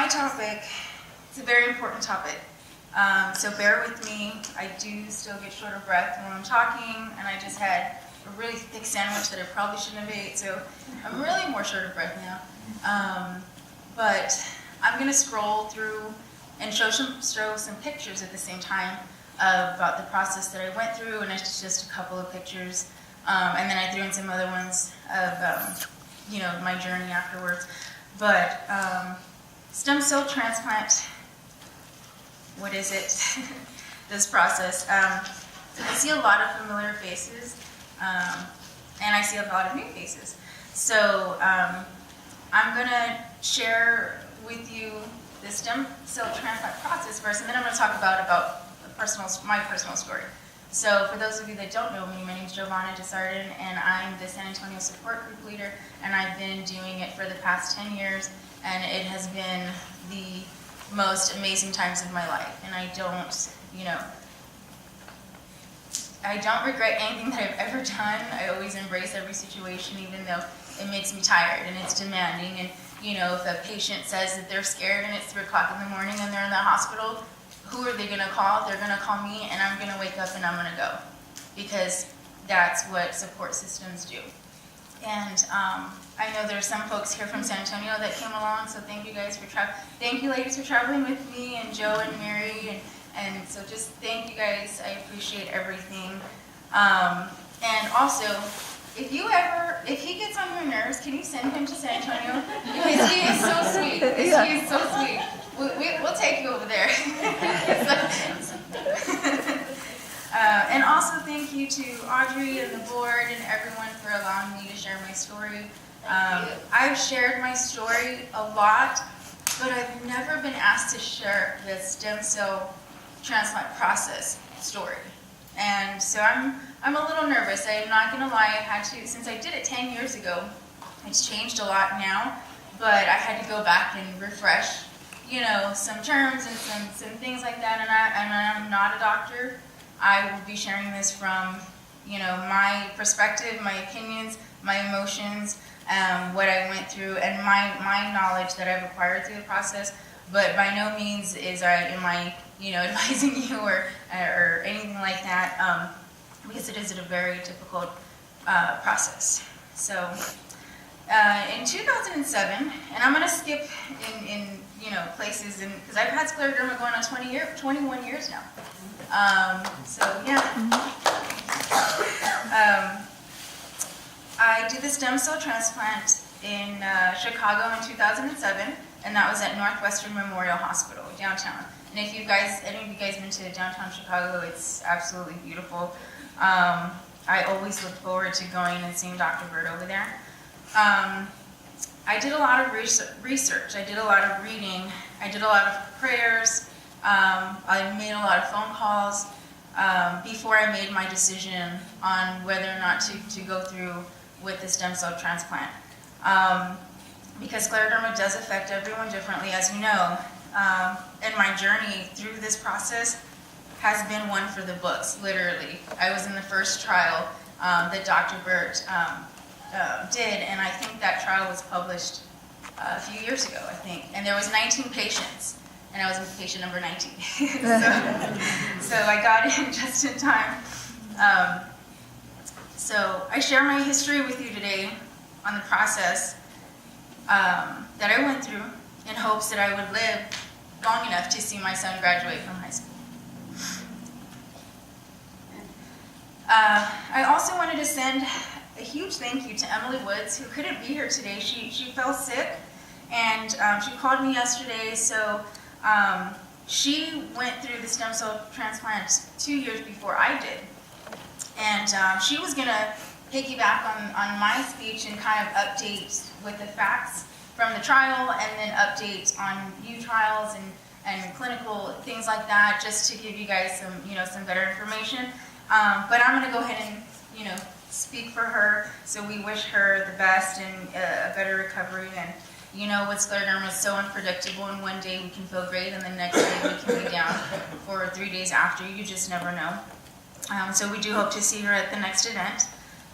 topic, it's a very important topic. So bear with me. I do still get short of breath when I'm talking, and I just had a really thick sandwich that I probably shouldn't have ate, so I'm really more short of breath now. But I'm going to scroll through and show some pictures at the same time about the process that I went through, and it's just a couple of pictures. And then I threw in some other ones of, my journey afterwards. But stem cell transplant, what is it? This process. I see a lot of familiar faces, and I see a lot of new faces. So I'm going to share with you the stem cell transplant process first, and then I'm going to talk about my personal story. So for those of you that don't know me, my name is Jovana Desarden, and I'm the San Antonio support group leader, and I've been doing it for the past 10 years, and it has been the most amazing times of my life. And I don't regret anything that I've ever done. I always embrace every situation, even though it makes me tired and it's demanding. And if a patient says that they're scared and it's 3 o'clock in the morning and they're in the hospital, who are they going to call? They're going to call me, and I'm going to wake up and I'm going to go, because that's what support systems do. And I know there's some folks here from San Antonio that came along, so thank you guys for thank you ladies for traveling with me, and Joe and Mary, and so just thank you guys. I appreciate everything. And also, if he gets on your nerves, can you send him to San Antonio? Because he is so sweet. He is so sweet. We'll take you over there. And also thank you to Audrey and the board and everyone for allowing me to share my story. I've shared my story a lot, but I've never been asked to share the stem cell transplant process story. And so I'm a little nervous. I'm not going to lie. I had to, since I did it 10 years ago, it's changed a lot now, but I had to go back and refresh, some terms and some things like that. And I'm not a doctor. I will be sharing this from, my perspective, my opinions, my emotions, what I went through, and my knowledge that I've acquired through the process. But by no means am I advising you or anything like that, because it is a very difficult process. So in 2007, and I'm going to skip in places, because I've had scleroderma going on 21 years now. I did the stem cell transplant in Chicago in 2007, and that was at Northwestern Memorial Hospital, downtown. And if any of you guys been to downtown Chicago, it's absolutely beautiful. I always look forward to going and seeing Dr. Bird over there. I did a lot of research. I did a lot of reading. I did a lot of prayers. I made a lot of phone calls before I made my decision on whether or not to go through with the stem cell transplant. Because scleroderma does affect everyone differently, as you know. And my journey through this process has been one for the books, literally. I was in the first trial that Dr. Burt did, and I think that trial was published a few years ago, I think. And there was 19 patients, and I was patient number 19. so I got in just in time. So I share my history with you today on the process that I went through, in hopes that I would live long enough to see my son graduate from high school. I also wanted to send a huge thank you to Emily Woods, who couldn't be here today. She fell sick, and she called me yesterday. So she went through the stem cell transplant 2 years before I did, and she was going to piggyback on my speech and kind of update with the facts from the trial, and then update on new trials and clinical things like that, just to give you guys some better information. But I'm going to go ahead and speak for her. So we wish her the best and a better recovery. And with scleroderma, it's so unpredictable, and one day we can feel great, and the next day we can be down for 3 days after. You just never know. So we do hope to see her at the next event.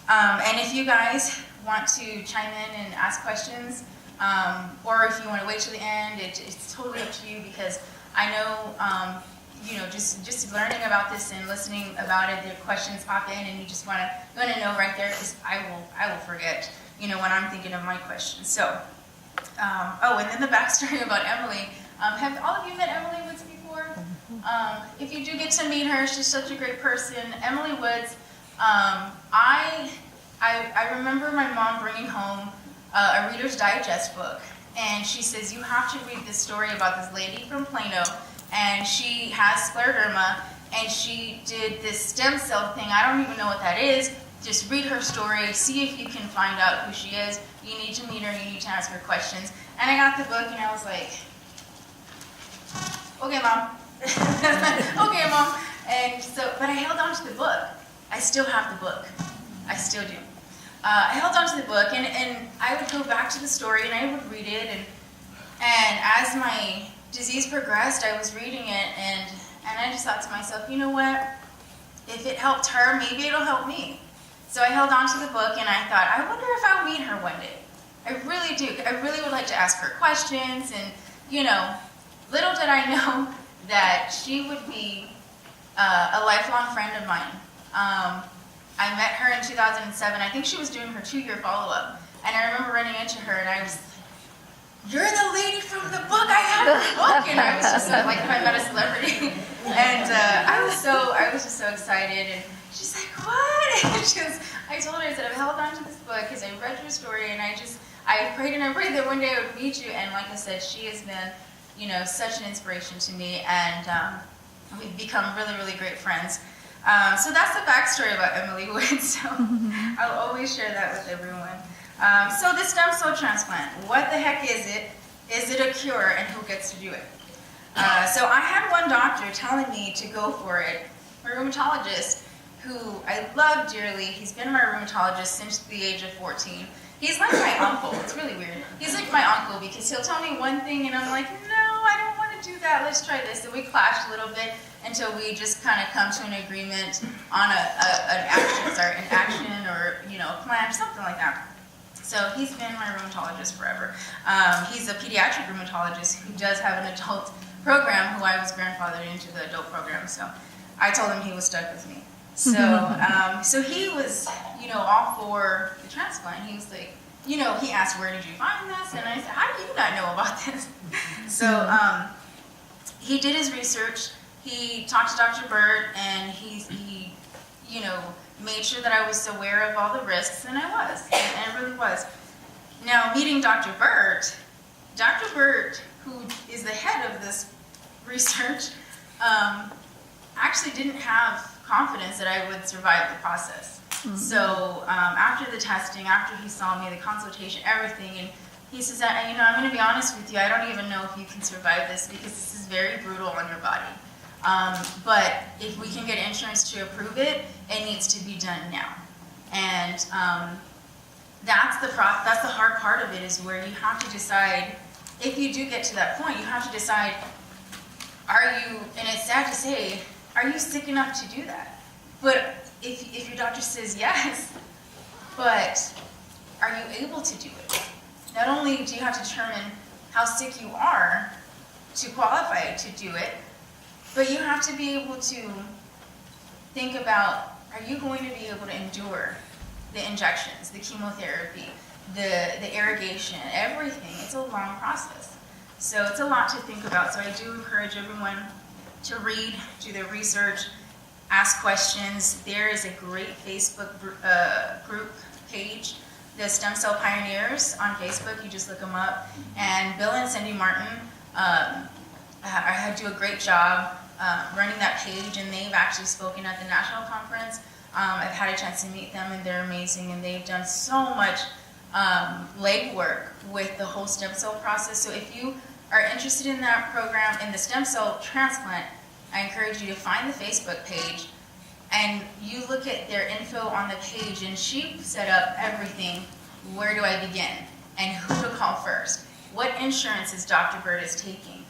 And if you guys want to chime in and ask questions, or if you want to wait till the end, it's totally up to you, because I know, just learning about this and listening about it, the questions pop in and you just want to know right there, because I will forget, when I'm thinking of my questions. So, and then the backstory about Emily. Have all of you met Emily Woods before? If you do get to meet her, she's such a great person. Emily Woods, I remember my mom bringing home a Reader's Digest book, and she says, you have to read this story about this lady from Plano, and she has scleroderma, and she did this stem cell thing. I don't even know what that is. Just read her story, see if you can find out who she is. You need to meet her, you need to ask her questions. And I got the book, and I was like, okay, Mom. Okay, Mom. And so, but I held on to the book. I still have the book. I still do. I held on to the book, and I would go back to the story, and I would read it, and as my disease progressed, I was reading it, and I just thought to myself, you know what? If it helped her, maybe it'll help me. So I held on to the book, and I thought, I wonder if I'll meet her one day. I really do. I really would like to ask her questions, and, little did I know that she would be a lifelong friend of mine. I met her in 2007. I think she was doing her 2-year follow-up. And I remember running into her, and I was, you're the lady from the book. I have the book. And I was just like if I met a celebrity. And I was just so excited. And she's like, what? And I told her, I said, I've held on to this book because I read your story, and I prayed that one day I would meet you. And like I said, she has been, such an inspiration to me. And we've become really, really great friends. So that's the backstory about Emily Woods. So I'll always share that with everyone. So the stem cell transplant, what the heck is it? Is it a cure, and who gets to do it? So I had one doctor telling me to go for it, a rheumatologist who I love dearly. He's been my rheumatologist since the age of 14. He's like my uncle. It's really weird. He's like my uncle because he'll tell me one thing and I'm like, no, I don't want to do that. Let's try this. And we clash a little bit until we just kind of come to an agreement on an action or a plan, something like that. So he's been my rheumatologist forever. He's a pediatric rheumatologist who does have an adult program, who I was grandfathered into the adult program. So I told him he was stuck with me. So so he was, all for the transplant. He was like, he asked, where did you find this? And I said, how do you not know about this? So he did his research. He talked to Dr. Burt, and he made sure that I was aware of all the risks, and I was, and I really was. Now, meeting Dr. Burt, who is the head of this research, actually didn't have confidence that I would survive the process. Mm-hmm. So after the testing, after he saw me, the consultation, everything, and he says, I'm going to be honest with you, I don't even know if you can survive this because this is very brutal on your body. But if we can get insurance to approve it, it needs to be done now. And that's the hard part of it, is where you have to decide, if you do get to that point, you have to decide, are you, and it's sad to say, are you sick enough to do that? But if your doctor says yes, but are you able to do it? Not only do you have to determine how sick you are to qualify to do it, but you have to be able to think about, are you going to be able to endure the injections, the chemotherapy, the irrigation, everything? It's a long process. So it's a lot to think about. So I do encourage everyone to read, do their research, ask questions. There is a great Facebook group page, the Stem Cell Pioneers on Facebook. You just look them up. And Bill and Cindy Martin I do a great job running that page, and they've actually spoken at the national conference. I've had a chance to meet them, and they're amazing, and they've done so much legwork with the whole stem cell process. So if you are interested in that program, in the stem cell transplant, I encourage you to find the Facebook page, and you look at their info on the page, and she set up everything. Where do I begin? And who to call first? What insurances Dr. Bird is taking?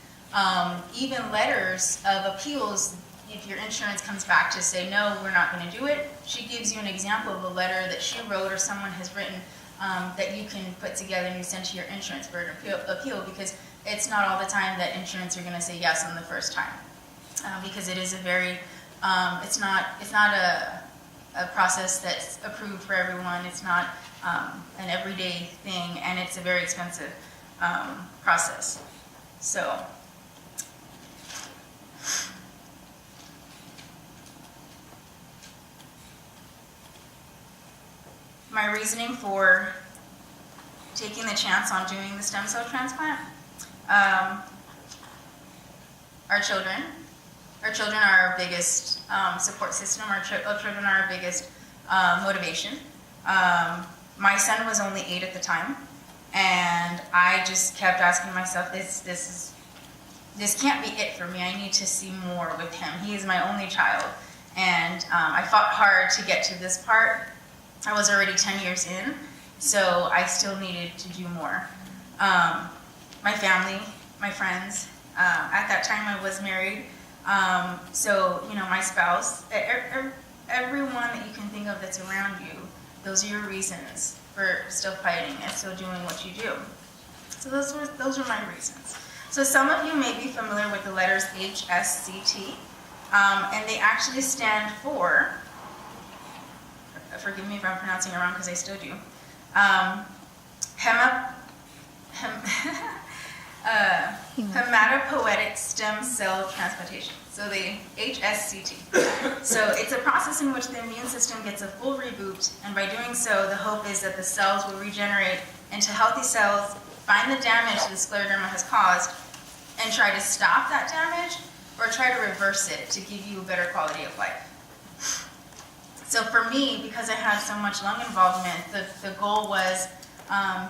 Even letters of appeals, if your insurance comes back to say, no, we're not going to do it, she gives you an example of a letter that she wrote or someone has written that you can put together and you send to your insurance for an appeal, because it's not all the time that insurance are going to say yes on the first time, because it is a very, it's not a process that's approved for everyone. It's not an everyday thing, and it's a very expensive process. So, my reasoning for taking the chance on doing the stem cell transplant, our children. Our children are our biggest support system. Our children are our biggest motivation. My son was only 8 at the time, and I just kept asking myself, this can't be it for me. I need to see more with him. He is my only child, and I fought hard to get to this part. I was already 10 years in, so I still needed to do more. My family, my friends, at that time I was married, so, you know, my spouse, everyone that you can think of that's around you, those are your reasons for still fighting and still doing what you do. So those are my reasons. So some of you may be familiar with the letters HSCT, and they actually stand for, forgive me if I'm pronouncing it wrong because I still do, hematopoietic stem cell transplantation. So the HSCT. So it's a process in which the immune system gets a full reboot, and by doing so, the hope is that the cells will regenerate into healthy cells, find the damage the scleroderma has caused, and try to stop that damage or try to reverse it to give you a better quality of life. So for me, because I had so much lung involvement, the goal was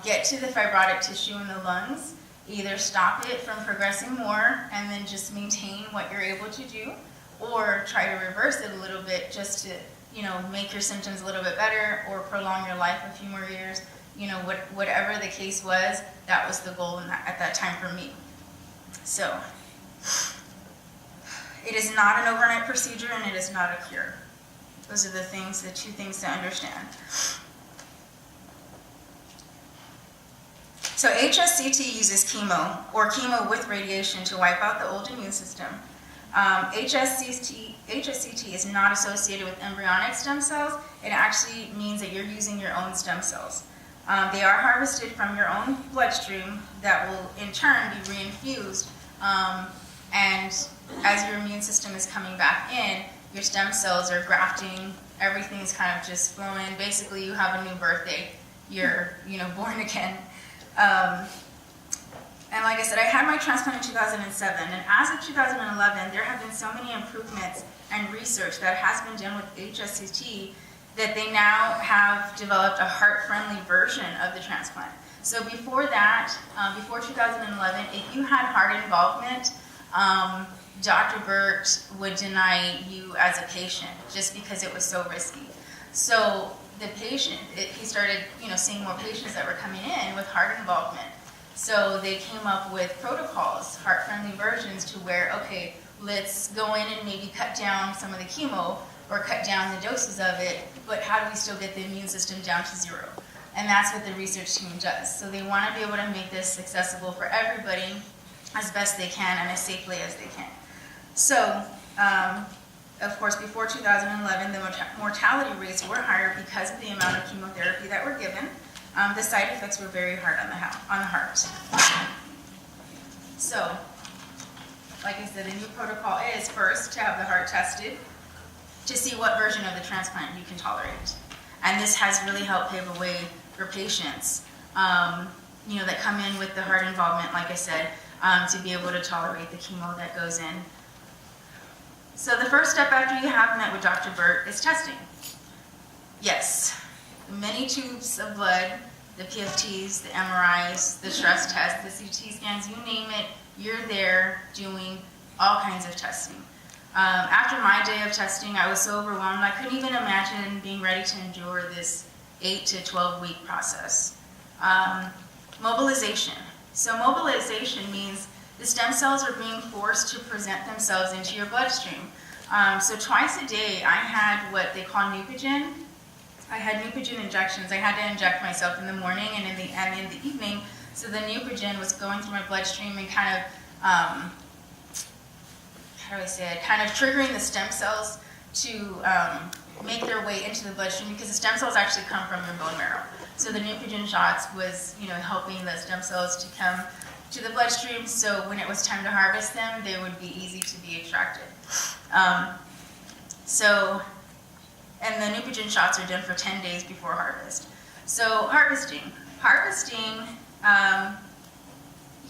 get to the fibrotic tissue in the lungs, either stop it from progressing more and then just maintain what you're able to do, or try to reverse it a little bit just to, you know, make your symptoms a little bit better or prolong your life a few more years. You know, whatever the case was, that was the goal at that time for me. So it is not an overnight procedure, and it is not a cure. Those are the two things to understand. So HSCT uses chemo, or chemo with radiation, to wipe out the old immune system. HSCT is not associated with embryonic stem cells. It actually means that you're using your own stem cells. They are harvested from your own bloodstream that will in turn be reinfused, and as your immune system is coming back in, your stem cells are grafting, everything is kind of just flowing. Basically, you have a new birthday. You're, born again. And like I said, I had my transplant in 2007, and as of 2011, there have been so many improvements and research that has been done with HSCT that they now have developed a heart-friendly version of the transplant. So before that, before 2011, if you had heart involvement, Dr. Burt would deny you as a patient just because it was so risky. So the patient, he started, seeing more patients that were coming in with heart involvement. So they came up with protocols, heart-friendly versions, to where, okay, let's go in and maybe cut down some of the chemo or cut down the doses of it, but how do we still get the immune system down to 0? And that's what the research team does. So they want to be able to make this accessible for everybody as best they can and as safely as they can. So, of course, before 2011, the mortality rates were higher because of the amount of chemotherapy that were given. The side effects were very hard on the heart. So, like I said, the new protocol is first to have the heart tested to see what version of the transplant you can tolerate. And this has really helped pave a way for patients, that come in with the heart involvement, like I said, to be able to tolerate the chemo that goes in. So the first step after you have met with Dr. Burt is testing. Yes, many tubes of blood, the PFTs, the MRIs, the stress tests, the CT scans, you name it, you're there doing all kinds of testing. After my day of testing, I was so overwhelmed, I couldn't even imagine being ready to endure this 8 to 12 week process. Mobilization. So mobilization means the stem cells are being forced to present themselves into your bloodstream. So twice a day, I had what they call Neupogen. I had Neupogen injections. I had to inject myself in the morning and in the evening. So the Neupogen was going through my bloodstream and kind of, how do I say it, kind of triggering the stem cells to make their way into the bloodstream, because the stem cells actually come from your bone marrow. So the Neupogen shots was, helping the stem cells to come to the bloodstream, so when it was time to harvest them, they would be easy to be extracted. And the Neupogen shots are done for 10 days before harvest. So harvesting,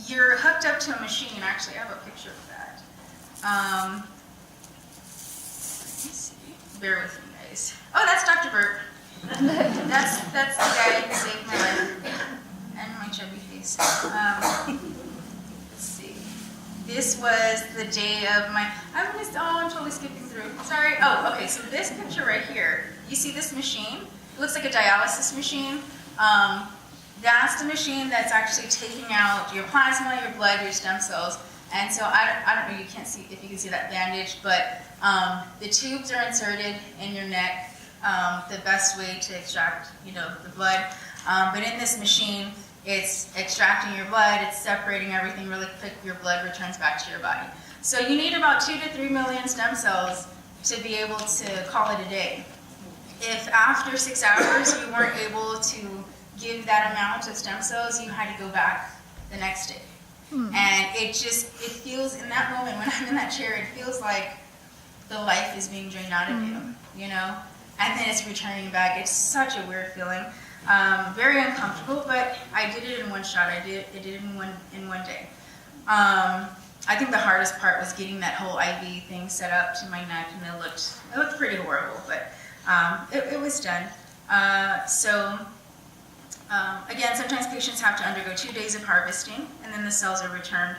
you're hooked up to a machine. Actually, I have a picture of that. Let me see. Bear with me, guys. Oh, that's Dr. Burt. That's the guy who saved my life and my chubby face. Let's see. This was the day of my. I'm totally skipping through. Sorry. Oh, okay. So this picture right here. You see this machine? It looks like a dialysis machine. That's the machine that's actually taking out your plasma, your blood, your stem cells. And so I don't know. You can't see if you can see that bandage, but the tubes are inserted in your neck. The best way to extract, the blood. But in this machine, it's extracting your blood, it's separating everything really quick, your blood returns back to your body. So you need about 2 to 3 million stem cells to be able to call it a day. If after 6 hours you weren't able to give that amount of stem cells, you had to go back the next day. And it feels, in that moment when I'm in that chair, it feels like the life is being drained out of you, and then it's returning back. It's such a weird feeling. Very uncomfortable, but I did it in one shot. I did it in one day. I think the hardest part was getting that whole IV thing set up to my neck, and it looked pretty horrible, but it was done. Again, sometimes patients have to undergo 2 days of harvesting, and then the cells are returned.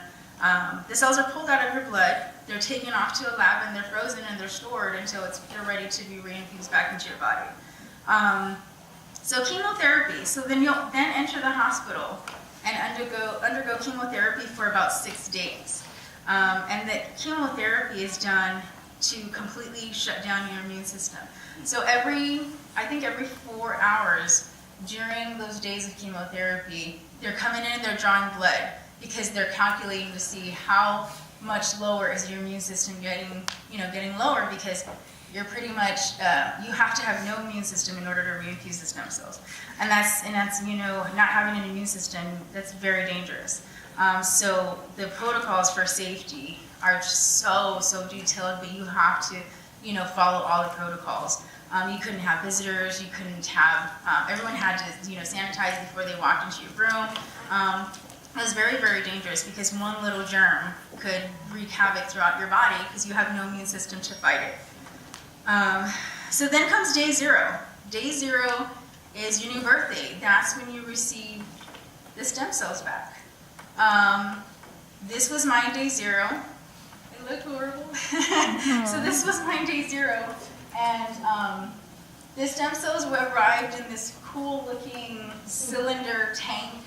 The cells are pulled out of your blood, they're taken off to a lab, and they're frozen and they're stored until they're ready to be reinfused back into your body. So chemotherapy. So then you'll then enter the hospital and undergo chemotherapy for about 6 days. And the chemotherapy is done to completely shut down your immune system. So every 4 hours during those days of chemotherapy, they're coming in and they're drawing blood, because they're calculating to see how much lower is your immune system getting lower, because you're pretty much, you have to have no immune system in order to reinfuse the stem cells. And that's not having an immune system, that's very dangerous. So the protocols for safety are just so detailed, but you have to, follow all the protocols. You couldn't have visitors, you couldn't have, everyone had to, sanitize before they walked into your room. It was very, very dangerous, because one little germ could wreak havoc throughout your body because you have no immune system to fight it. So then comes day 0. Day 0 is your new birthday. That's when you receive the stem cells back. This was my day 0. It looked horrible. So this was my day 0. And the stem cells arrived in this cool looking cylinder tank.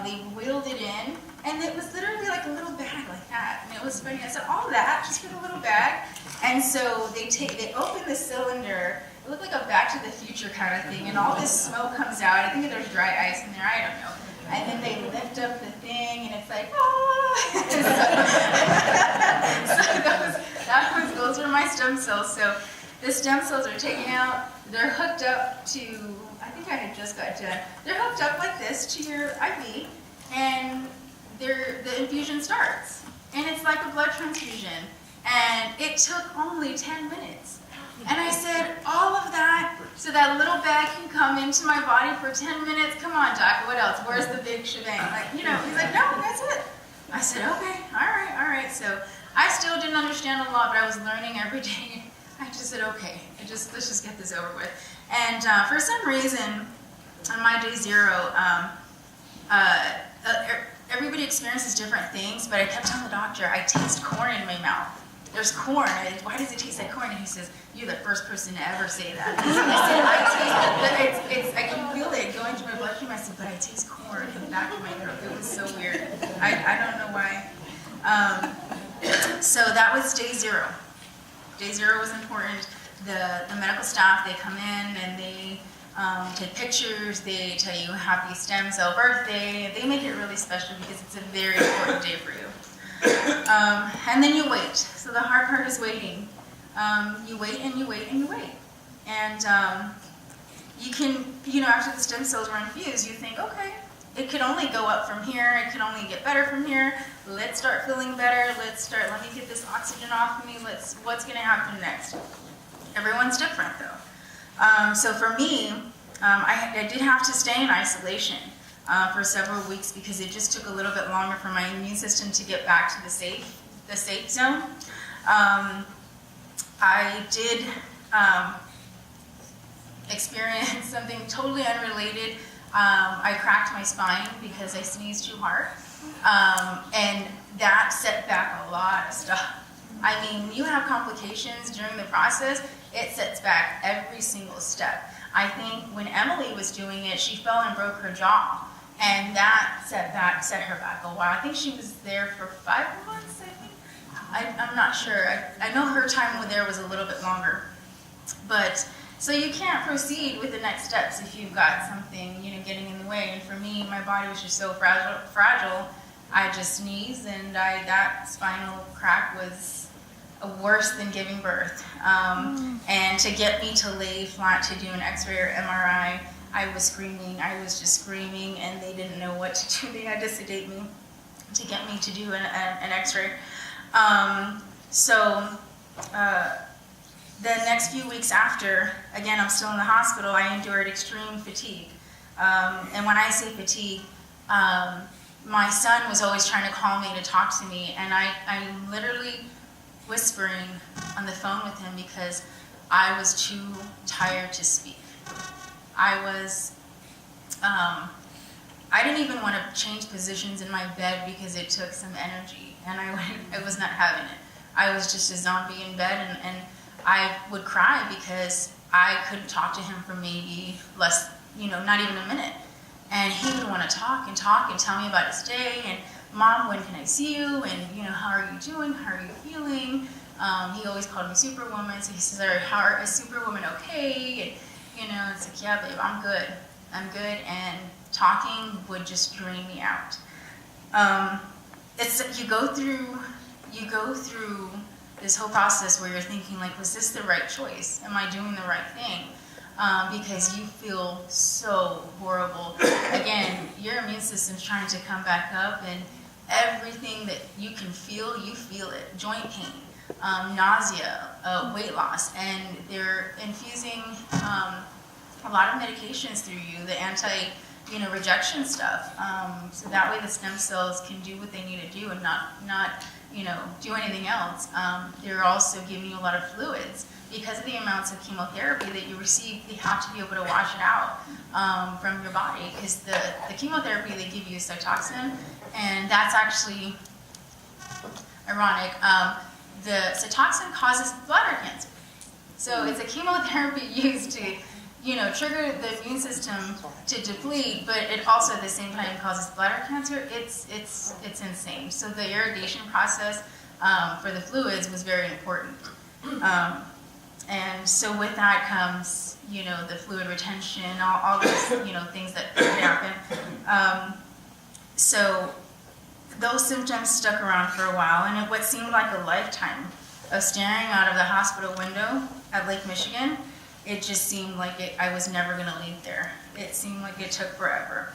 They wheeled it in, and it was literally like a little bag like that. And it was funny. I said, all that just for the little bag. And so they open the cylinder. It looked like a Back to the Future kind of thing, and all this smoke comes out. I think there's dry ice in there. I don't know. And then they lift up the thing, and it's like, those were my stem cells. So the stem cells are taken out. They're hooked up to, I think I had just got done. They're hooked up like this to your IV, and the infusion starts. And it's like a blood transfusion. And it took only 10 minutes. And I said, all of that, so that little bag can come into my body for 10 minutes? Come on, doc, what else? Where's the big shebang? He's like, no, that's it. I said, okay, all right. So I still didn't understand a lot, but I was learning every day. I just said, okay, let's just get this over with. And for some reason, on my day 0, everybody experiences different things, but I kept telling the doctor, I taste corn in my mouth. There's corn. Why does it taste like corn? And he says, you're the first person to ever say that. I said, I can feel it going through my bloodstream. I said, but I taste corn in the back of my throat. It was so weird. I don't know why. So that was day 0. Day 0 was important. the medical staff, they come in and they take pictures, they tell you happy stem cell birthday. They make it really special because it's a very important day for you. And then you wait. So the hard part is waiting. You wait and you wait and you wait. And you can, after the stem cells were infused, you think, okay, it could only go up from here. It could only get better from here. Let's start feeling better. Let me get this oxygen off of me. What's going to happen next? Everyone's different, though. So for me, I did have to stay in isolation for several weeks because it just took a little bit longer for my immune system to get back to the safe zone. I did experience something totally unrelated. I cracked my spine because I sneezed too hard, and that set back a lot of stuff. I mean, you have complications during the process, it sets back every single step. I think when Emily was doing it, she fell and broke her jaw, and that set her back a while. I think she was there for 5 months, I think. I'm not sure. I know her time there was a little bit longer. But, so you can't proceed with the next steps if you've got something, getting in the way. And for me, my body was just so fragile. I just sneezed, and that spinal crack was worse than giving birth. And to get me to lay flat to do an X-ray or MRI, I was screaming. I was just screaming, and they didn't know what to do. They had to sedate me to get me to do an X-ray. The next few weeks after, again, I'm still in the hospital, I endured extreme fatigue. And when I say fatigue, my son was always trying to call me to talk to me, and I'm literally whispering on the phone with him because I was too tired to speak. I didn't even want to change positions in my bed because it took some energy, and I was not having it. I was just a zombie in bed, and I would cry because I couldn't talk to him for maybe less, not even a minute. And he would want to talk and tell me about his day, and Mom, when can I see you? And, how are you doing? How are you feeling? He always called me Superwoman, so he says, is Superwoman okay? And, it's like, yeah, babe, I'm good. And talking would just drain me out. You go through this whole process where you're thinking, like, was this the right choice? Am I doing the right thing? Because you feel so horrible. Again, your immune system's trying to come back up, and everything that you can feel, you feel it. Joint pain, nausea, weight loss, and they're infusing a lot of medications through you, the rejection stuff, so that way the stem cells can do what they need to do and not do anything else. They're also giving you a lot of fluids. Because of the amounts of chemotherapy that you receive, they have to be able to wash it out from your body, because the chemotherapy they give you is cytoxin, and that's actually ironic. The cytoxin causes bladder cancer. So it's a chemotherapy used to trigger the immune system to deplete, but it also at the same time causes bladder cancer. It's insane. So the irrigation process for the fluids was very important. And so with that comes, the fluid retention, all those, things that happen. So those symptoms stuck around for a while, and what seemed like a lifetime of staring out of the hospital window at Lake Michigan, it just seemed like I was never going to leave there. It seemed like it took forever.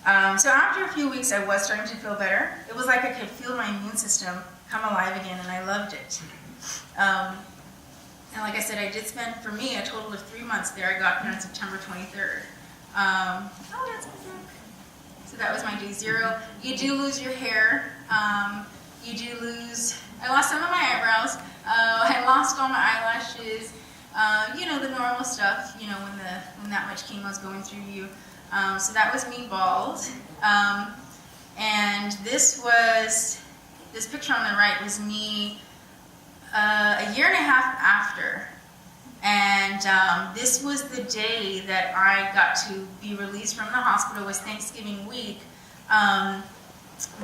So after a few weeks, I was starting to feel better. It was like I could feel my immune system come alive again, and I loved it. And like I said, I did spend, for me, a total of 3 months there. I got here on September 23rd. That's my book. So that was my day 0. You do lose your hair. You do lose, I lost some of my eyebrows. I lost all my eyelashes. The normal stuff, when that much chemo is going through you. So that was me bald. And this picture on the right was me a year and a half after, and this was the day that I got to be released from the hospital. It was Thanksgiving week.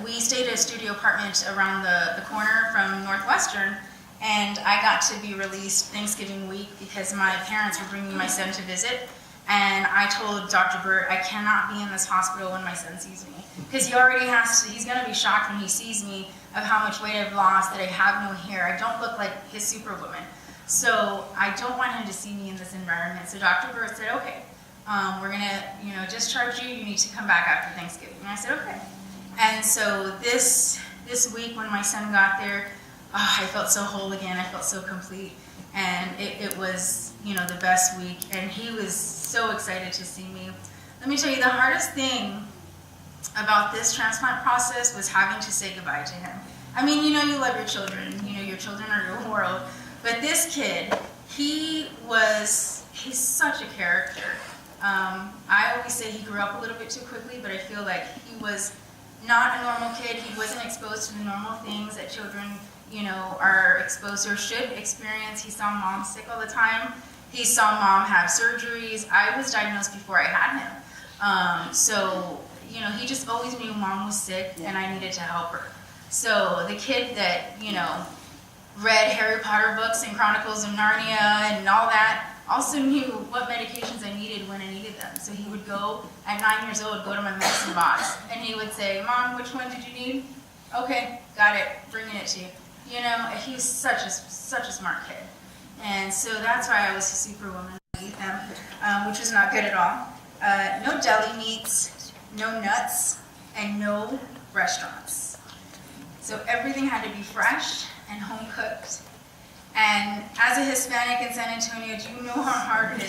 We stayed at a studio apartment around the corner from Northwestern, and I got to be released Thanksgiving week because my parents were bringing my son to visit. And I told Dr. Burt, I cannot be in this hospital when my son sees me. Because he already has to, he's going to be shocked when he sees me of how much weight I've lost, that I have no hair. I don't look like his superwoman. So I don't want him to see me in this environment. So Dr. Burt said, okay, we're going to, discharge you. You need to come back after Thanksgiving. And I said, okay. And so this week when my son got there, I felt so whole again. I felt so complete. And it was, the best week. And he was so excited to see me. Let me tell you, the hardest thing about this transplant process was having to say goodbye to him. I mean, you love your children. Your children are your world. But this kid, he's such a character. I always say he grew up a little bit too quickly, but I feel like he was not a normal kid. He wasn't exposed to the normal things that children are exposed to or should experience. He saw mom sick all the time. He saw mom have surgeries. I was diagnosed before I had him. So, he just always knew mom was sick and I needed to help her. So the kid that, read Harry Potter books and Chronicles of Narnia and all that, also knew what medications I needed when I needed them. So he would go, at 9 years old, go to my medicine box, and he would say, Mom, which one did you need? Okay, got it, bringing it to you. He was such a smart kid. And so that's why I was a superwoman with them, which was not good at all. No deli meats, no nuts, and no restaurants. So everything had to be fresh and home cooked. And as a Hispanic in San Antonio, do you know how hard it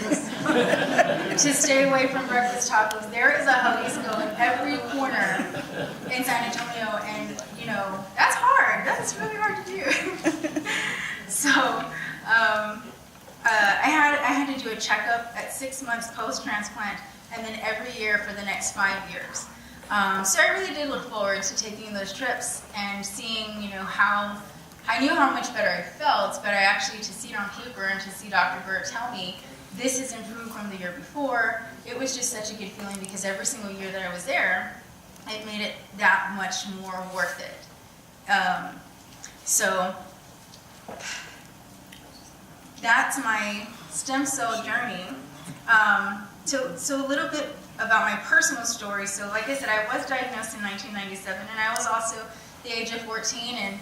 is to stay away from breakfast tacos? There is a Jalisco in every corner in San Antonio, and that's hard. That's really hard to do. So I had to do a checkup at 6 months post-transplant, and then every year for the next 5 years. So I really did look forward to taking those trips and seeing, how I knew how much better I felt, but I actually, to see it on paper and to see Dr. Burt tell me, this has improved from the year before, it was just such a good feeling because every single year that I was there, it made it that much more worth it. So that's my stem cell journey. So a little bit about my personal story. So like I said, I was diagnosed in 1997, and I was also the age of 14, and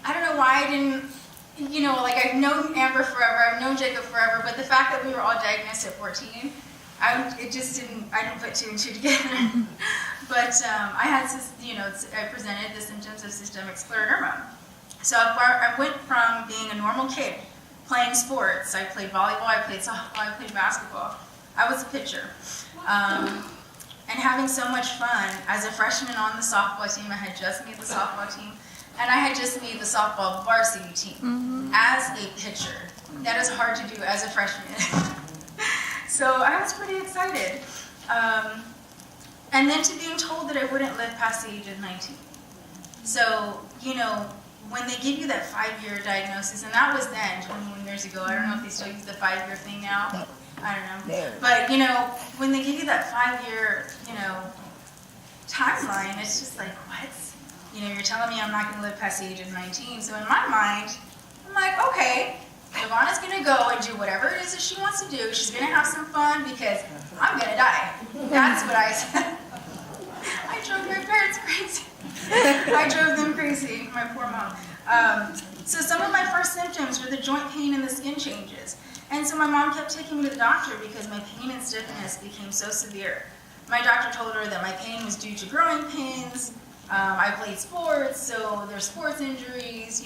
I don't know why I didn't, I've known Amber forever, I've known Jacob forever, but the fact that we were all diagnosed at 14, I didn't put two and two together. But I had, I presented the symptoms of systemic scleroderma. So I went from being a normal kid, playing sports. I played volleyball, I played softball, I played basketball. I was a pitcher. And having so much fun. As a freshman on the softball team, I had just made the softball team, and I had just made the softball varsity team as a pitcher. That is hard to do as a freshman. So I was pretty excited. And then to being told that I wouldn't live past the age of 19. So, when they give you that 5-year diagnosis, and that was then, 21 years ago, I don't know if they still use the 5-year thing now. I don't know. But, when they give you that 5-year, timeline, it's just like, what? You're telling me I'm not going to live past the age of 19. So in my mind, I'm like, okay, Jovana's going to go and do whatever it is that she wants to do. She's going to have some fun because I'm going to die. That's what I said. I drove my parents crazy. I drove them crazy, my poor mom. So some of my first symptoms were the joint pain and the skin changes. And so my mom kept taking me to the doctor because my pain and stiffness became so severe. My doctor told her that my pain was due to growing pains. I played sports, so there's sports injuries,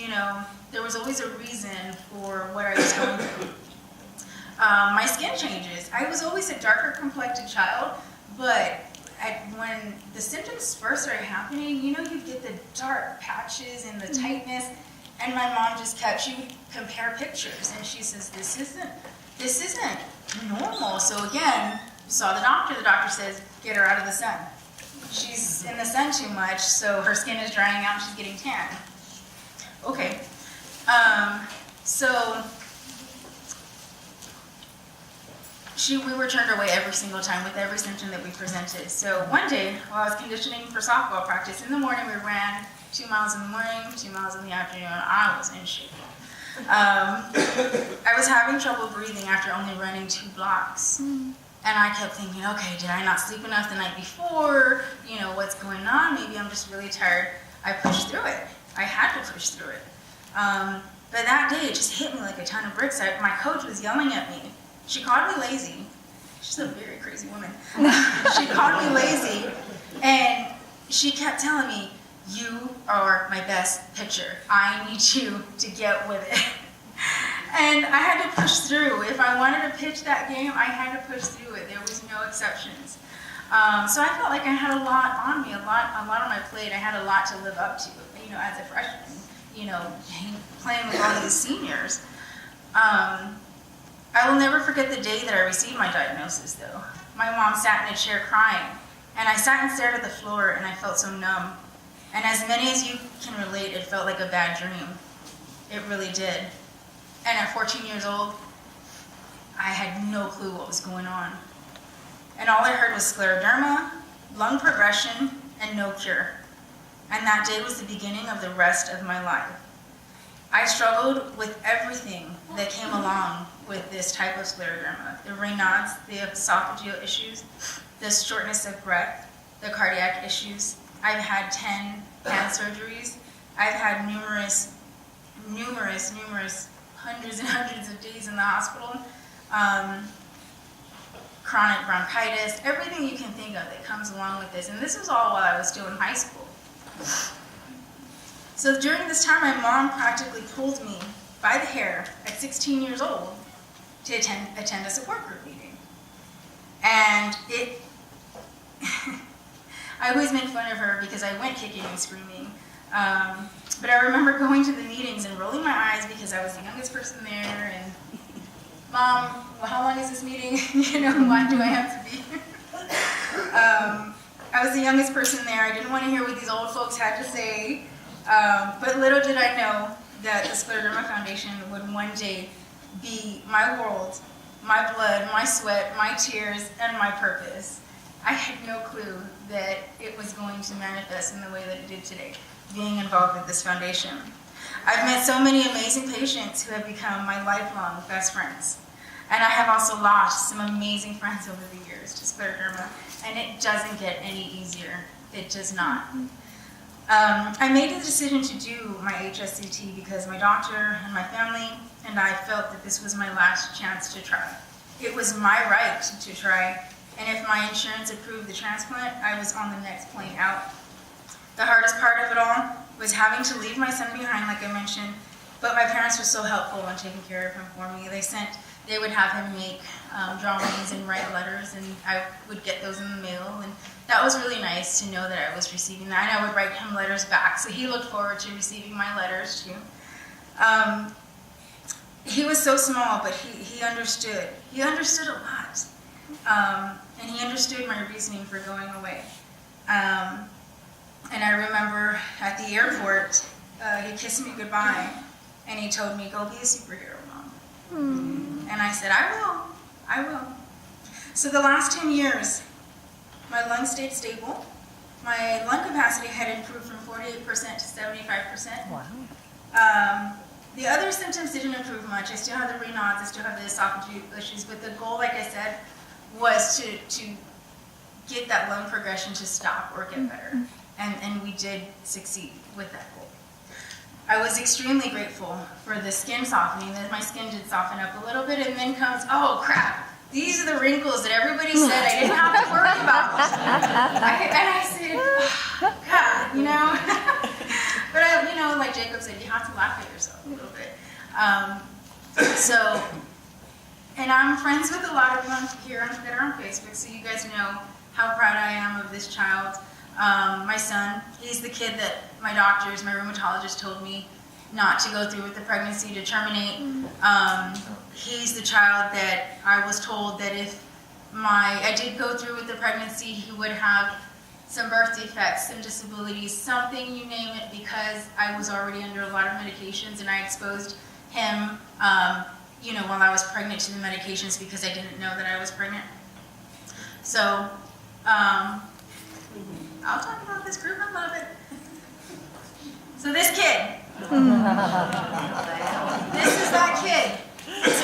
there was always a reason for what I was going through. My skin changes. I was always a darker complected child, but when the symptoms first started happening, you get the dark patches and the tightness, and my mom she would compare pictures, and she says, this isn't normal. So again, saw the doctor says, get her out of the sun. She's in the sun too much, so her skin is drying out and she's getting tan. Okay, so we were turned away every single time with every symptom that we presented. So one day, while I was conditioning for softball practice, in the morning we ran 2 miles in the morning, 2 miles in the afternoon. I was in shape. I was having trouble breathing after only running 2 blocks. And I kept thinking, okay, did I not sleep enough the night before? You know, what's going on? Maybe I'm just really tired. I pushed through it. I had to push through it. But that day, it just hit me like a ton of bricks. My coach was yelling at me. She called me lazy. She's a very crazy woman. She called me lazy, and she kept telling me, you are my best pitcher. I need you to get with it. And I had to push through. If I wanted to pitch that game, I had to push through it. There was no exceptions. So I felt like I had a lot on me, a lot on my plate. I had a lot to live up to, you know, as a freshman, you know, playing with all these seniors. I will never forget the day that I received my diagnosis, though. My mom sat in a chair crying, and I sat and stared at the floor, and I felt so numb. And as many as you can relate, it felt like a bad dream. It really did. And at 14 years old, I had no clue what was going on. And all I heard was scleroderma, lung progression, and no cure. And that day was the beginning of the rest of my life. I struggled with everything that came along with this type of scleroderma. The Raynaud's, the esophageal issues, the shortness of breath, the cardiac issues. I've had 10 hand surgeries. I've had numerous, hundreds and hundreds of days in the hospital. Chronic bronchitis, everything you can think of that comes along with this. And this was all while I was still in high school. So during this time, my mom practically pulled me by the hair at 16 years old to attend a support group meeting. And I always make fun of her because I went kicking and screaming. But I remember going to the meetings and rolling my eyes because I was the youngest person there, and Mom, well, how long is this meeting? You know, why do I have to be here? I was the youngest person there. I didn't want to hear what these old folks had to say. But little did I know that the Scleroderma Foundation would one day be my world, my blood, my sweat, my tears, and my purpose. I had no clue that it was going to manifest in the way that it did today, being involved with this foundation. I've met so many amazing patients who have become my lifelong best friends. And I have also lost some amazing friends over the years to scleroderma, and it doesn't get any easier. It does not. I made the decision to do my HSCT because my doctor and my family and I felt that this was my last chance to try. It was my right to try, and if my insurance approved the transplant, I was on the next plane out. The hardest part of it all was having to leave my son behind, like I mentioned, but my parents were so helpful in taking care of him for me. They would have him make drawings and write letters, and I would get those in the mail, and that was really nice to know that I was receiving that, and I would write him letters back, so he looked forward to receiving my letters too. He was so small, but he understood. He understood a lot, and he understood my reasoning for going away. And I remember at the airport, he kissed me goodbye, and he told me, "Go be a superhero, Mom." And I said, I will. So the last 10 years, my lungs stayed stable. My lung capacity had improved from 48% to 75%. Wow. The other symptoms didn't improve much. I still have the Raynaud's, I still have the esophageal issues, but the goal, like I said, was to get that lung progression to stop or get better. And we did succeed with that goal. I was extremely grateful for the skin softening. That my skin did soften up a little bit, and then comes, oh crap, these are the wrinkles that everybody said I didn't have to worry about. And I said, oh, God, you know. But, you know, like Jacob said, you have to laugh at yourself a little bit. And I'm friends with a lot of them here that are on Facebook, so you guys know how proud I am of this child. My son, he's the kid that my doctors, my rheumatologist told me not to go through with the pregnancy, to terminate. He's the child that I was told that if I did go through with the pregnancy, he would have some birth defects, some disabilities, something, you name it, because I was already under a lot of medications and I exposed him, you know, while I was pregnant to the medications because I didn't know that I was pregnant. So, I'll talk about this group a little bit. So this kid. This is that kid.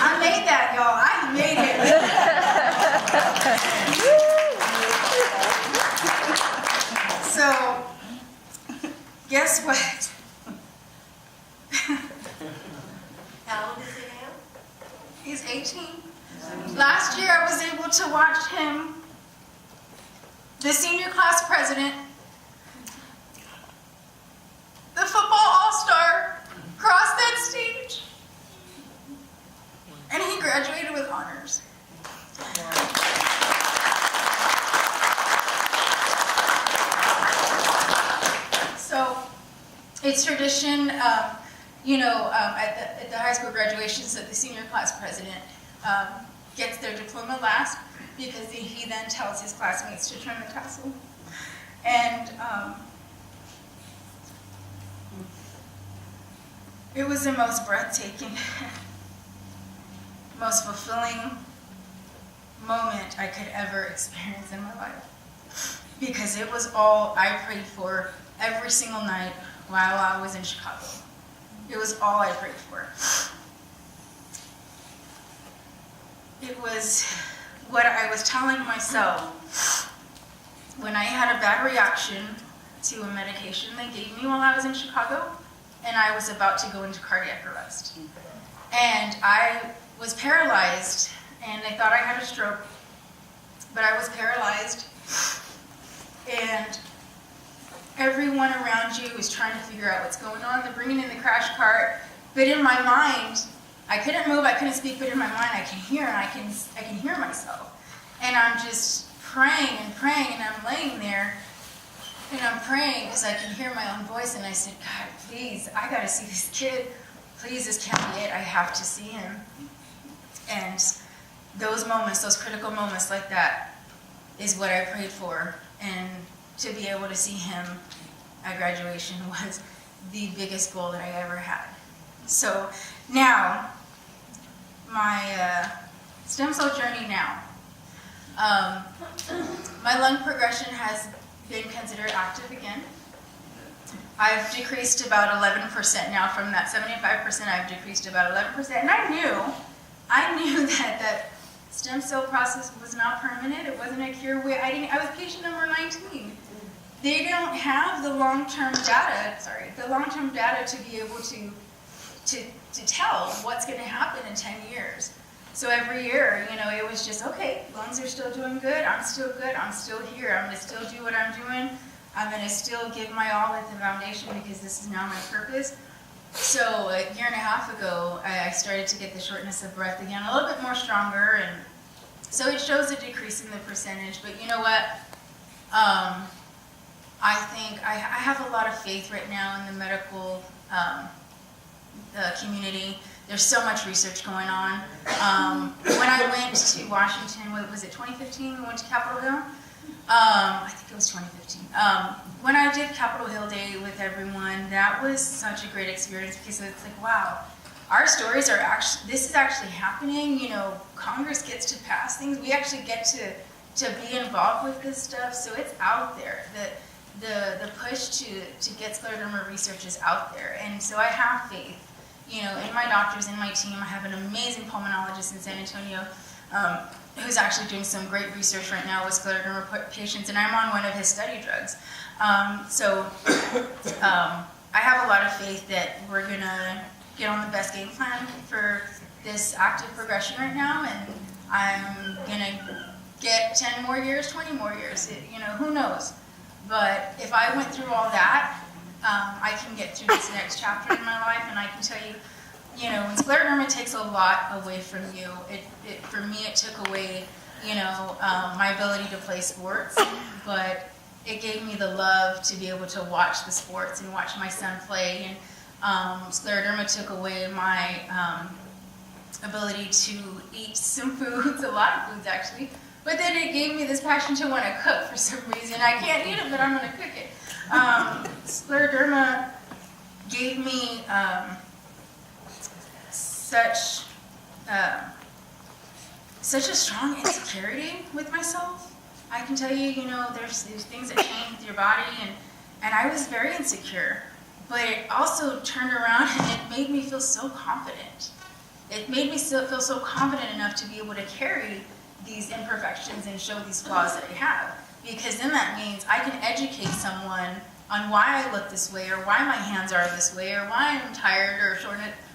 I made that, y'all. I made it. So, guess what? How old is he now? He's 18. Last year, I was able to watch him, the senior class president, the football all-star, cross that stage, and he graduated with honors. So it's tradition, at the high school graduations that the senior class president gets their diploma last, because he then tells his classmates to trim the tassel. And it was the most breathtaking, most fulfilling moment I could ever experience in my life, because it was all I prayed for every single night while I was in Chicago. It was all I prayed for. It was what I was telling myself when I had a bad reaction to a medication they gave me while I was in Chicago, and I was about to go into cardiac arrest. And I was paralyzed, and they thought I had a stroke, but I was paralyzed, and everyone around you is trying to figure out what's going on. They're bringing in the crash cart, but in my mind, I couldn't move, I couldn't speak, but in my mind I can hear, and I can hear myself. And I'm just praying, and I'm laying there, and I'm praying because I can hear my own voice, and I said, God, please, I gotta see this kid. Please, this can't be it, I have to see him. And those moments, those critical moments like that, is what I prayed for. And to be able to see him at graduation was the biggest goal that I ever had. So now, my stem cell journey now. My lung progression has been considered active again. I've decreased about 11% now. From that 75%, I've decreased about 11%. And I knew that stem cell process was not permanent. It wasn't a cure. I was patient number 19. They don't have the long-term data, to be able to tell what's going to happen in 10 years. So every year, it was just, okay, lungs are still doing good, I'm still here, I'm going to still do what I'm doing, I'm going to still give my all at the foundation because this is now my purpose. So a year and a half ago, I started to get the shortness of breath again, a little bit more stronger, and so it shows a decrease in the percentage, but you know what? I think I have a lot of faith right now in the medical community. There's so much research going on. When I went to Washington, what was it, 2015? We went to Capitol Hill? I think it was 2015. When I did Capitol Hill Day with everyone, that was such a great experience because it's like, wow, our stories are actually, this is actually happening. Congress gets to pass things. We actually get to be involved with this stuff, so it's out there. The push to get scleroderma research is out there, and so I have faith, in my doctors, in my team. I have an amazing pulmonologist in San Antonio who's actually doing some great research right now with scleroderma patients, and I'm on one of his study drugs. So I have a lot of faith that we're gonna get on the best game plan for this active progression right now, and I'm gonna get 10 more years, 20 more years, who knows? But if I went through all that, I can get through this next chapter in my life, and I can tell you, when scleroderma takes a lot away from you, for me it took away, my ability to play sports, but it gave me the love to be able to watch the sports and watch my son play, and scleroderma took away my ability to eat some foods, a lot of foods actually, but then it gave me this passion to want to cook for some reason. I can't eat it, but I'm going to cook it. Scleroderma gave me such a strong insecurity with myself. I can tell you, there's things that change with your body, and I was very insecure. but it also turned around and it made me feel so confident. It made me feel so confident enough to be able to carry these imperfections and show these flaws that I have. Because then that means I can educate someone on why I look this way, or why my hands are this way, or why I'm tired or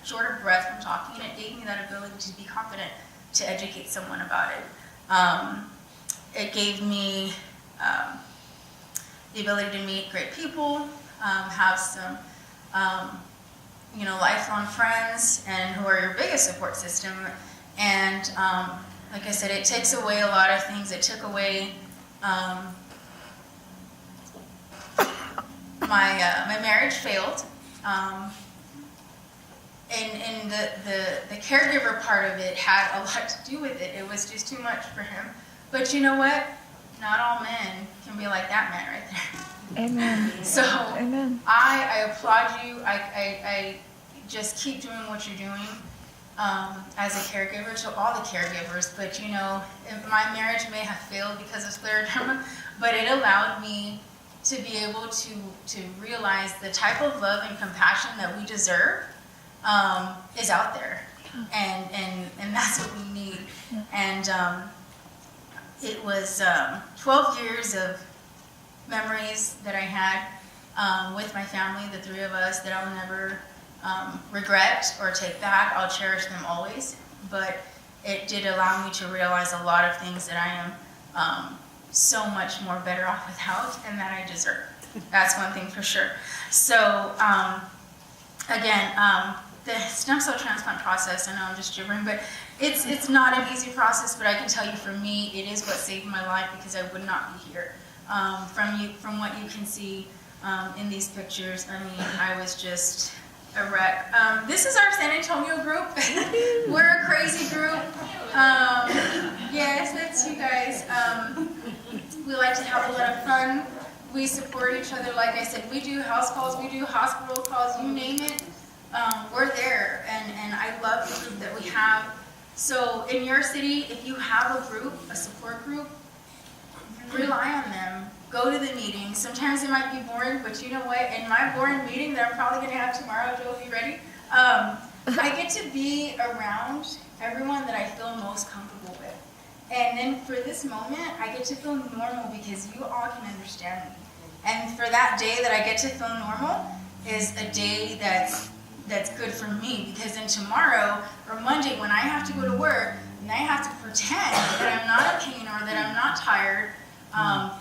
short of breath from talking. And it gave me that ability to be confident to educate someone about it. It gave me the ability to meet great people, have some lifelong friends, and who are your biggest support system. And like I said, it takes away a lot of things. It took away my marriage failed, and the caregiver part of it had a lot to do with it. It was just too much for him. But you know what? Not all men can be like that man right there. Amen. So Amen. I applaud you. I just keep doing what you're doing as a caregiver to all the caregivers. But my marriage may have failed because of scleroderma, but it allowed me to be able to realize the type of love and compassion that we deserve is out there, and that's what we need. And it was 12 years of memories that I had with my family, the three of us, that I'll never regret or take back. I'll cherish them always. But it did allow me to realize a lot of things that I am so much more better off without, and that I deserve. That's one thing for sure. So again, the stem cell transplant process, I know I'm just gibbering, but it's not an easy process, but I can tell you, for me, it is what saved my life, because I would not be here. From what you can see in these pictures, I mean, I was just a wreck. This is our San Antonio group. We're a crazy group. Yes, that's you guys. We like to have a lot of fun. We support each other. Like I said, we do house calls, we do hospital calls, you name it. We're there, and I love the group that we have. So in your city, if you have a group, a support group, rely on them. Go to the meetings. Sometimes it might be boring, but you know what? In my boring meeting that I'm probably going to have tomorrow, Joe, be ready, I get to be around everyone that I feel most comfortable with. And then for this moment, I get to feel normal because you all can understand me. And for that day that I get to feel normal is a day that's good for me, because then tomorrow or Monday when I have to go to work and I have to pretend that I'm not in pain or that I'm not tired,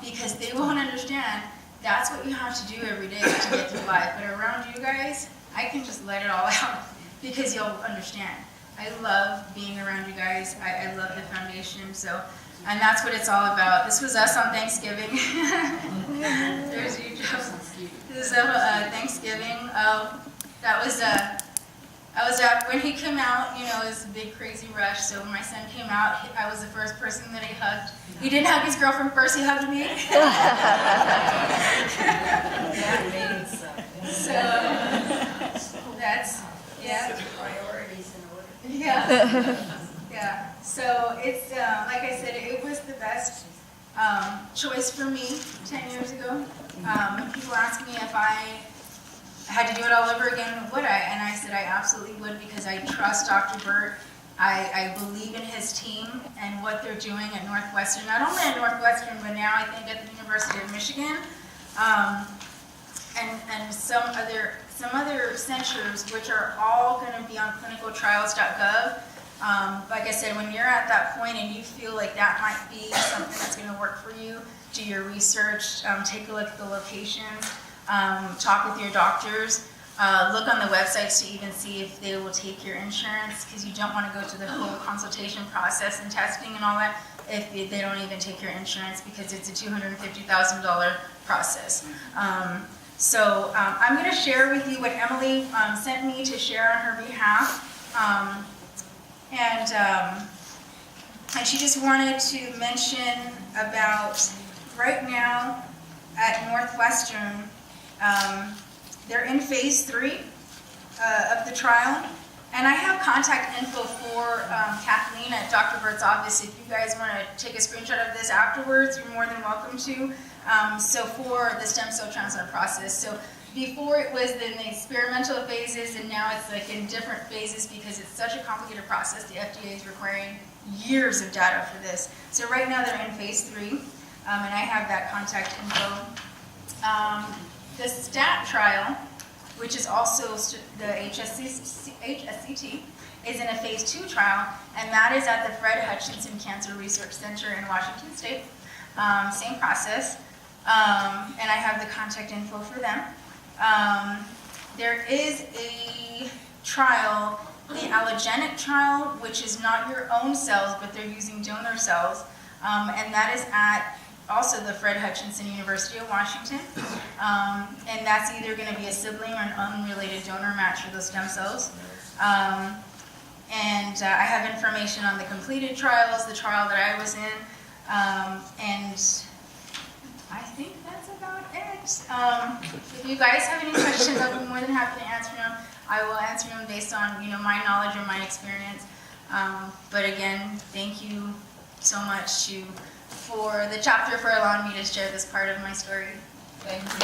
because they won't understand, that's what you have to do every day to get through life. But around you guys, I can just let it all out because you'll understand. I love being around you guys. I love the foundation. So, and that's what it's all about. This was us on Thanksgiving. There's you, Joe. This is Thanksgiving. That was when he came out. It was a big crazy rush. So when my son came out, I was the first person that he hugged. He didn't hug his girlfriend first. He hugged me. So that's Priorities in order. Yeah. So it's like I said, it was the best choice for me 10 years ago. When people ask me if I had to do it all over again, would I? And I said I absolutely would, because I trust Dr. Burt. I believe in his team and what they're doing at Northwestern. Not only at Northwestern, but now I think at the University of Michigan, and some other centers, which are all going to be on clinicaltrials.gov. Like I said, when you're at that point and you feel like that might be something that's going to work for you, do your research, take a look at the locations, talk with your doctors, look on the websites to even see if they will take your insurance, because you don't want to go to the whole consultation process and testing and all that if they don't even take your insurance, because it's a $250,000 process. So I'm going to share with you what Emily sent me to share on her behalf. And she just wanted to mention about right now at Northwestern, they're in phase 3 of the trial. And I have contact info for Kathleen at Dr. Burt's office. If you guys want to take a screenshot of this afterwards, you're more than welcome to. So for the stem cell transplant process. So before it was in the experimental phases, and now it's like in different phases because it's such a complicated process. The FDA is requiring years of data for this. So right now they're in phase 3, and I have that contact info. The STAT trial, which is also the HSCT, is in a phase 2 trial, and that is at the Fred Hutchinson Cancer Research Center in Washington State. Same process, and I have the contact info for them. There is a trial, the allogenic trial, which is not your own cells, but they're using donor cells, and that is at also the Fred Hutchinson University of Washington, and that's either going to be a sibling or an unrelated donor match for those stem cells. And I have information on the completed trials, the trial that I was in, and I think that's about it. If you guys have any questions, I'll be more than happy to answer them. I will answer them based on my knowledge or my experience. But again, thank you so much for the chapter for allowing me to share this part of my story. Thank you.